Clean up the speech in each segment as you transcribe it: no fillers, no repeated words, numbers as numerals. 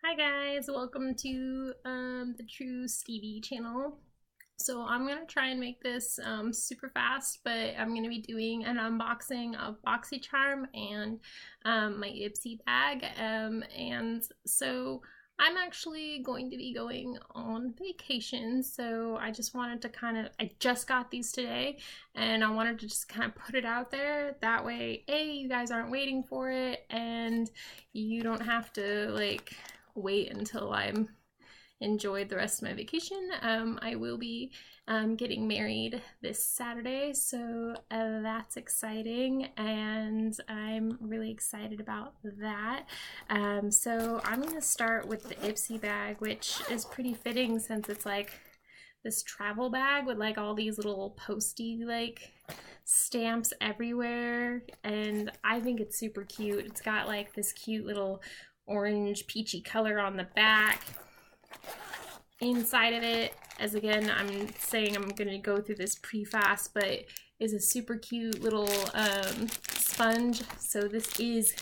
Hi guys, welcome to the True Stevie channel. So I'm gonna try and make this super fast, but I'm gonna be doing an unboxing of Boxycharm and my Ipsy bag. And so I'm actually going to be going on vacation, so I just wanted to I just got these today, and I wanted to just kind of put it out there. That way, you guys aren't waiting for it, and you don't have to like wait until I'm enjoyed the rest of my vacation. I will be getting married this Saturday, so that's exciting, and I'm really excited about that. So I'm going to start with the Ipsy bag, which is pretty fitting since it's like this travel bag with like all these little posty like stamps everywhere, and I think it's super cute. It's got like this cute little orange peachy color on the back. Inside of it, as again I'm saying I'm gonna go through this pretty fast, but is a super cute little sponge. So this is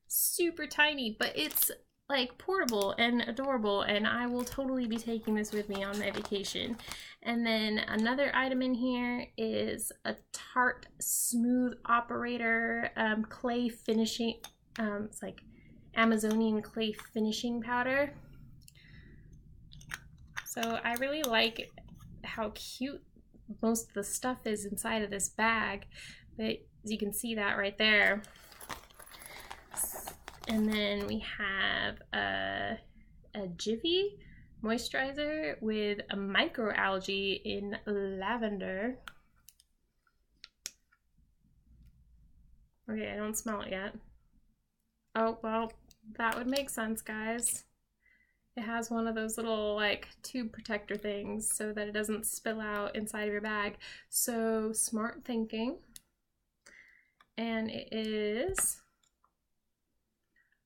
super tiny, but it's like portable and adorable, and I will totally be taking this with me on my vacation. And then another item in here is a Tarte Smooth Operator clay finishing, it's like Amazonian clay finishing powder. So I really like how cute most of the stuff is inside of this bag, but as you can see that right there. And then we have a Jiffy moisturizer with a microalgae in lavender. Okay, I don't smell it yet. Oh, well, that would make sense, guys. It has one of those little like tube protector things so that it doesn't spill out inside of your bag. So smart thinking. And it is,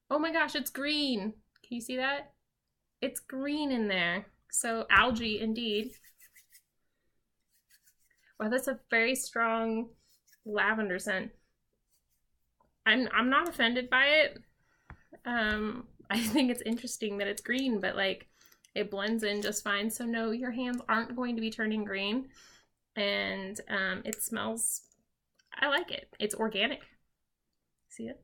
oh my gosh, it's green. Can you see that? It's green in there. So algae indeed. Wow, that's a very strong lavender scent. I'm not offended by it. I think it's interesting that it's green, but like it blends in just fine. So no, your hands aren't going to be turning green, and it smells, I like it. It's organic. See it?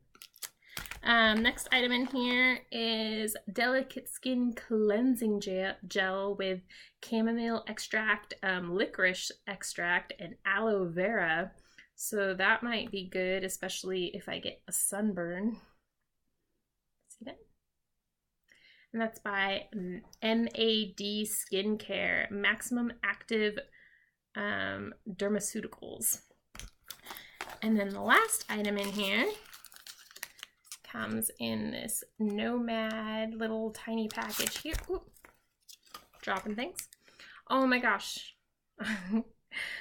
Next item in here is Delicate Skin Cleansing Gel with chamomile extract, licorice extract, and aloe vera. So that might be good, especially if I get a sunburn. See that? And that's by MAD Skincare, Maximum Active Dermaceuticals. And then the last item in here comes in this Nomad little tiny package here. Ooh, dropping things. Oh my gosh.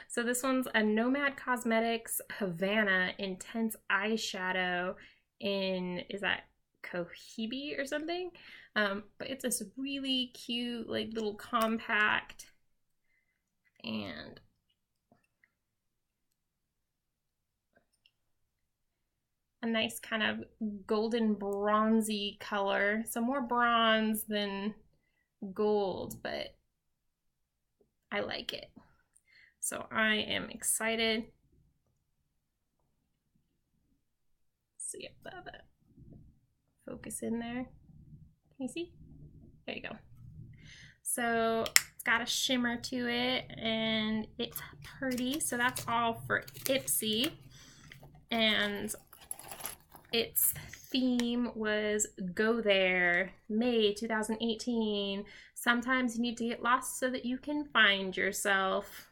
So this one's a Nomad Cosmetics Havana Intense Eyeshadow in, is that Cohibi or something? But it's this really cute, like little compact, and a nice kind of golden bronzy color. So more bronze than gold, but I like it. So I am excited. See if that focus in there. Can you see? There you go. So it's got a shimmer to it, and it's pretty. So that's all for Ipsy. And its theme was Go There, May 2018. Sometimes you need to get lost so that you can find yourself.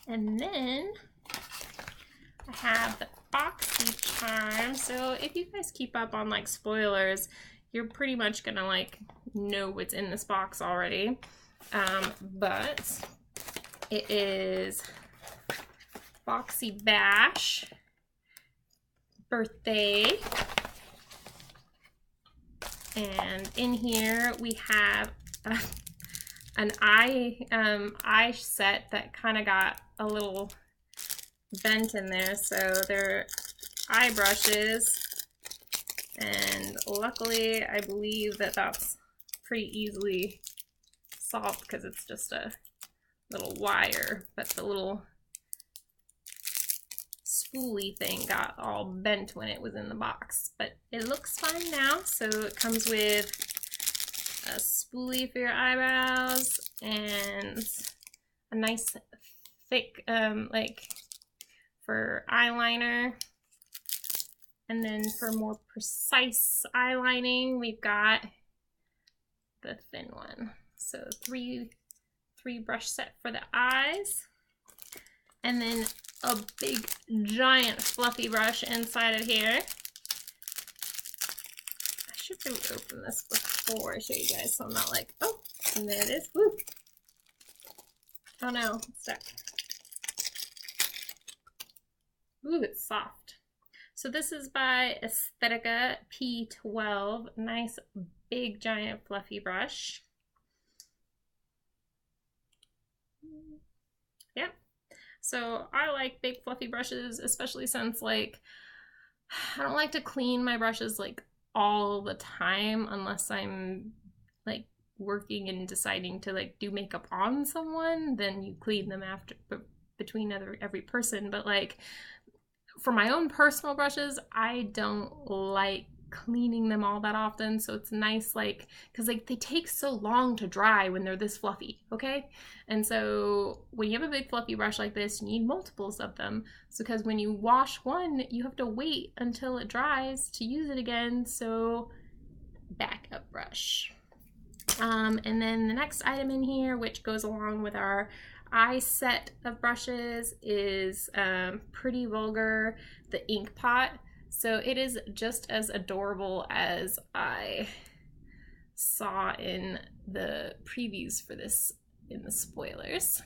And then I have the Boxycharm. So if you guys keep up on like spoilers, you're pretty much gonna like know what's in this box already. But it is Boxy Bash birthday. And in here we have an eye set that kind of got a little vent in there, so they're eye brushes. And luckily, I believe that that's pretty easily solved because it's just a little wire, but the little spoolie thing got all bent when it was in the box. But it looks fine now. So it comes with a spoolie for your eyebrows and a nice thick like for eyeliner. And then for more precise eyelining, we've got the thin one. So three brush set for the eyes. And then a big giant fluffy brush inside of here. I should really open this before I show you guys so I'm not like, oh, and there it is. Woo! Oh no, it's stuck. Ooh, it's soft. So this is by Aesthetica P12. Nice big giant fluffy brush. Yep. So I like big fluffy brushes, especially since like I don't like to clean my brushes like all the time unless I'm like working and deciding to like do makeup on someone, then you clean them after between every person. But like for my own personal brushes, I don't like cleaning them all that often, so it's nice like because like they take so long to dry when they're this fluffy, okay? And so when you have a big fluffy brush like this, you need multiples of them, so because when you wash one you have to wait until it dries to use it again. So backup brush. And then the next item in here, which goes along with our eye set of brushes, is Pretty Vulgar, the ink pot. So it is just as adorable as I saw in the previews for this in the spoilers.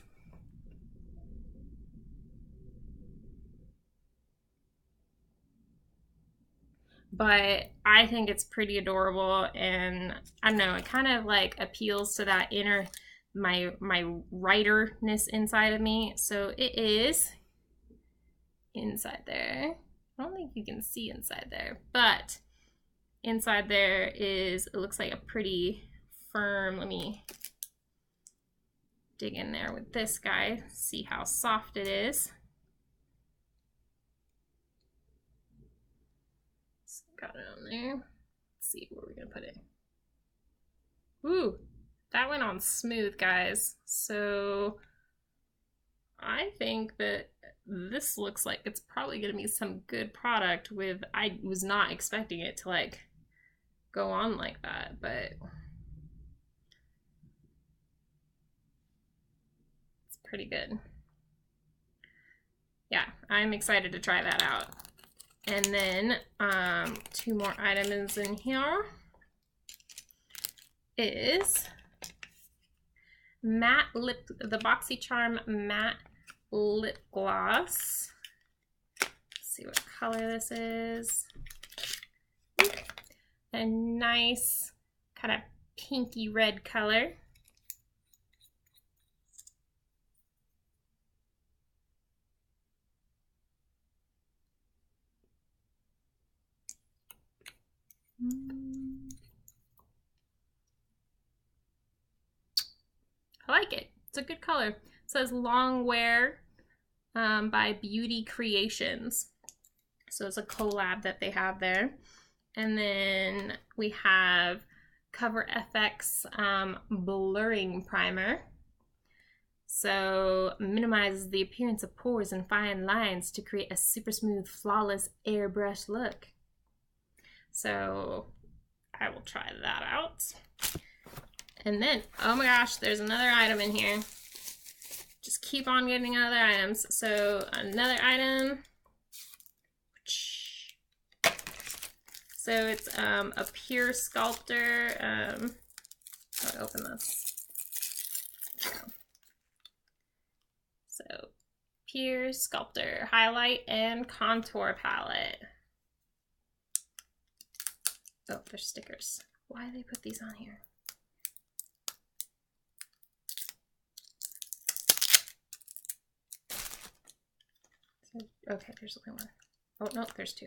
But I think it's pretty adorable, and I don't know, it kind of like appeals to that inner my writerness inside of me. So it is inside there. I don't think you can see inside there, but inside there is, it looks like a pretty firm, let me dig in there with this guy, see how soft it is. So got it on there. Let's see where we're gonna put it. Ooh, that went on smooth, guys. So I think that this looks like it's probably gonna be some good product with, I was not expecting it to like go on like that, but it's pretty good. Yeah, I'm excited to try that out. And then two more items in here is matte lip, the Boxycharm matte lip gloss. Let's see what color this is. A nice kind of pinky red color. I like it. It's a good color. It says Long Wear by Beauty Creations. So it's a collab that they have there. And then we have Cover FX Blurring Primer. So minimizes the appearance of pores and fine lines to create a super smooth, flawless airbrush look. So I will try that out. And then, oh my gosh, there's another item in here. Just keep on getting other items. So another item. So it's a Pure Sculptor. I'll open this. So Pure Sculptor Highlight and Contour Palette. Oh, there's stickers. Why did they put these on here? Okay, there's only one. Oh no, there's two.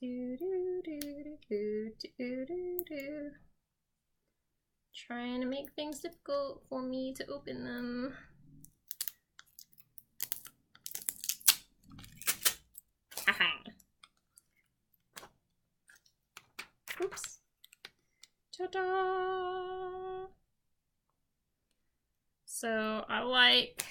Do, do, do, do, do, do, do. Trying to make things difficult for me to open them. Aha. Oops. Ta-da! So I like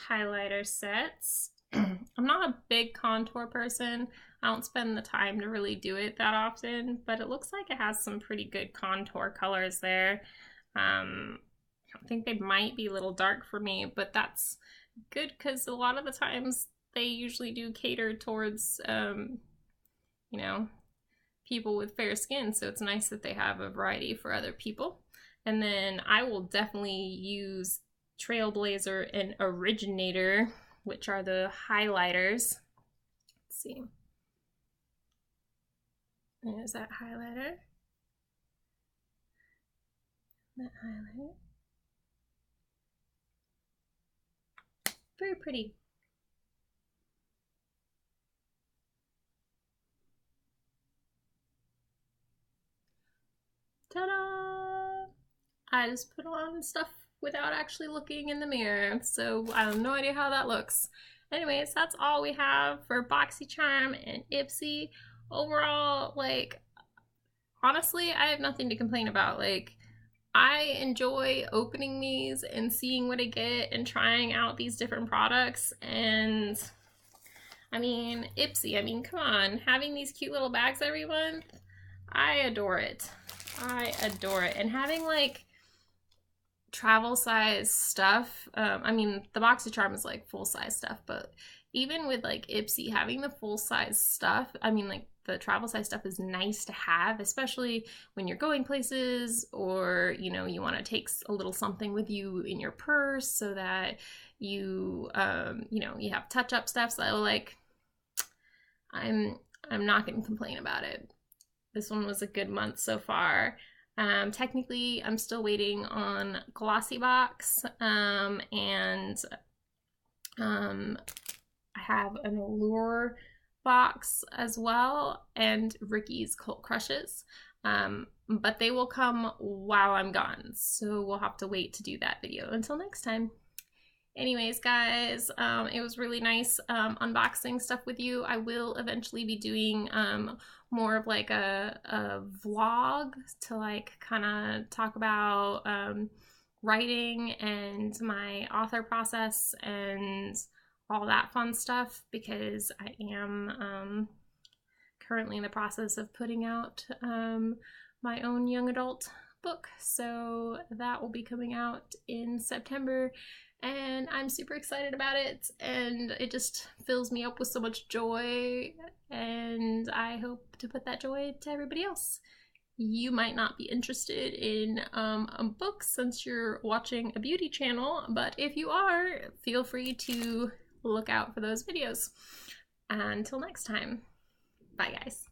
highlighter sets. I'm not a big contour person. I don't spend the time to really do it that often, but it looks like it has some pretty good contour colors there. I think they might be a little dark for me, but that's good because a lot of the times they usually do cater towards, you know, people with fair skin, so it's nice that they have a variety for other people. And then I will definitely use Trailblazer and Originator, which are the highlighters. Let's see. There's that highlighter. That highlighter. Very pretty. Ta-da! I just put on stuff without actually looking in the mirror, so I have no idea how that looks. Anyways, that's all we have for Boxycharm and Ipsy. Overall, like, honestly, I have nothing to complain about. Like, I enjoy opening these and seeing what I get and trying out these different products. And I mean, Ipsy, I mean, come on, having these cute little bags every month, I adore it. I adore it. And having like travel size stuff, I mean, the Boxycharm is like full size stuff, but even with like Ipsy, having the full size stuff, I mean, like the travel size stuff is nice to have, especially when you're going places, or you know, you want to take a little something with you in your purse so that you you know, you have touch-up stuff. So like, I'm not gonna complain about it. This one was a good month so far. Technically, I'm still waiting on Glossybox, and I have an Allure box as well, and Ricky's Cult Crushes, but they will come while I'm gone, so we'll have to wait to do that video. Until next time. Anyways, guys, it was really nice unboxing stuff with you. I will eventually be doing more of like a vlog to like kind of talk about writing and my author process and all that fun stuff, because I am currently in the process of putting out my own young adult book. So that will be coming out in September. And I'm super excited about it, and it just fills me up with so much joy, and I hope to put that joy to everybody else. You might not be interested in books since you're watching a beauty channel, but if you are, feel free to look out for those videos. Until next time, bye guys.